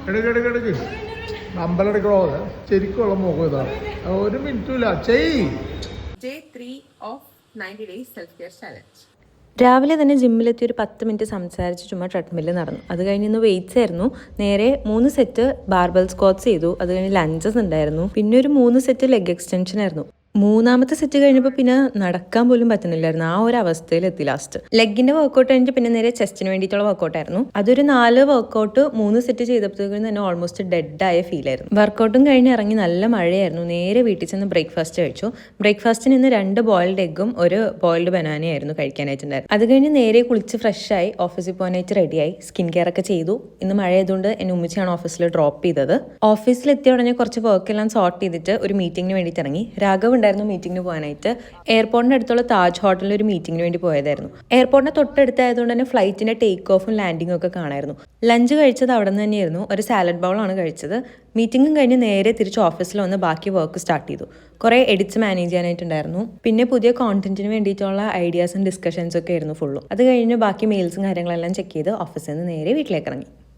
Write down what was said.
എടുക്കെടുക്കെടുക്ക് അമ്പലെടുക്കണോ ശരിക്കുള്ള മുഖം ഇതാണ്. ഒരു മിനിറ്റില്ല ചെയ്. Day 3 of 90 days self-care challenge. രാവിലെ തന്നെ ജിമ്മിലെത്തി ഒരു 10 മിനിറ്റ് സംസാരിച്ച് ചുമ്മാ ട്രെഡ്മില്ല് നടന്നു. അത് കഴിഞ്ഞ് ഇന്ന് വെയിറ്റ്സ് ആയിരുന്നു. നേരെ 3 സെറ്റ് ബാർബൽ സ്ക്വാട്ട്സ് ചെയ്തു. അത് കഴിഞ്ഞ് ലഞ്ചസ് ഉണ്ടായിരുന്നു. പിന്നെ ഒരു 3 സെറ്റ് ലെഗ് എക്സ്റ്റൻഷൻ ആയിരുന്നു. മൂന്നാമത്തെ സെറ്റ് കഴിഞ്ഞപ്പോൾ പിന്നെ നടക്കാൻ പോലും പറ്റുന്നില്ലായിരുന്നു. ആ ഒരു അവസ്ഥയിലെത്തി ലാസ്റ്റ്. ലെഗിന്റെ വർക്കൗട്ട് കഴിഞ്ഞിട്ട് പിന്നെ നേരെ ചെസ്റ്റിന് വേണ്ടിയിട്ടുള്ള വർക്കൗട്ട് ആയിരുന്നു. അതൊരു 4 വർക്കൗട്ട് 3 സെറ്റ് ചെയ്തപ്പോഴത്തേക്കും തന്നെ ഓൾമോസ്റ്റ് ഡെഡ് ആയ ഫീൽ ആയിരുന്നു. വർക്കൗട്ടും കഴിഞ്ഞ് ഇറങ്ങി നല്ല മഴയായിരുന്നു. നേരെ വീട്ടിൽ ചെന്ന് ബ്രേക്ക്ഫാസ്റ്റ് കഴിച്ചു. ബ്രേക്ക്ഫാസ്റ്റിന് ഇന്ന് 2 ബോയിൽഡ് എഗ്ഗും ഒരു ബോയിൽഡ് ബനാനയായിരുന്നു കഴിക്കാനായിട്ടുണ്ടായിരുന്നു. അത് കഴിഞ്ഞ് നേരെ കുളിച്ച് ഫ്രഷായി ഓഫീസിൽ പോകാനായിട്ട് റെഡിയായി. സ്കിൻ കെയർ ഒക്കെ ചെയ്തു. ഇന്ന് മഴ ആയതുകൊണ്ട് എന്നെ ഉമ്മച്ചിയാണ് ഓഫീസിൽ ഡ്രോപ്പ് ചെയ്തത്. ഓഫീസിലെത്തിയ ഉടനെ കുറച്ച് വർക്ക് എല്ലാം സോർട്ട് ചെയ്തിട്ട് ഒരു മീറ്റിംഗിന് വേണ്ടിയിട്ട് ഇറങ്ങി. രാഘവ് ഉണ്ടായിരുന്നു മീറ്റിംഗിന് പോകാനായിട്ട്. എയർപോർട്ടിന്റെ അടുത്തുള്ള താജ് ഹോട്ടലിൽ ഒരു മീറ്റിംഗിന് വേണ്ടി പോയതായിരുന്നു. എയർപോർട്ടിന്റെ തൊട്ടടുത്തായതുകൊണ്ട് തന്നെ ഫ്ലൈറ്റിന്റെ ടേക്ക് ഓഫും ലാൻഡിങ്ങും ഒക്കെ കാണായിരുന്നു. ലഞ്ച് കഴിച്ചത് അവിടെ നിന്ന് തന്നെയായിരുന്നു. ഒരു സാലഡ് ബൗളാണ് കഴിച്ചത്. മീറ്റിംഗും കഴിഞ്ഞ് നേരെ തിരിച്ച് ഓഫീസിൽ വന്ന് ബാക്കി വർക്ക് സ്റ്റാർട്ട് ചെയ്തു. കുറേ എഡിറ്റ്സ് മാനേജ് ചെയ്യാനായിട്ടുണ്ടായിരുന്നു. പിന്നെ പുതിയ കോണ്ടന്റിന് വേണ്ടിയിട്ടുള്ള ഐഡിയാസും ഡിസ്കഷൻസും ഒക്കെ ആയിരുന്നു ഫുള്ളും. അത് കഴിഞ്ഞ് ബാക്കി മെയിൽസും കാര്യങ്ങളെല്ലാം ചെക്ക് ചെയ്ത് ഓഫീസിൽ നിന്ന് നേരെ വീട്ടിലേക്ക് ഇറങ്ങി.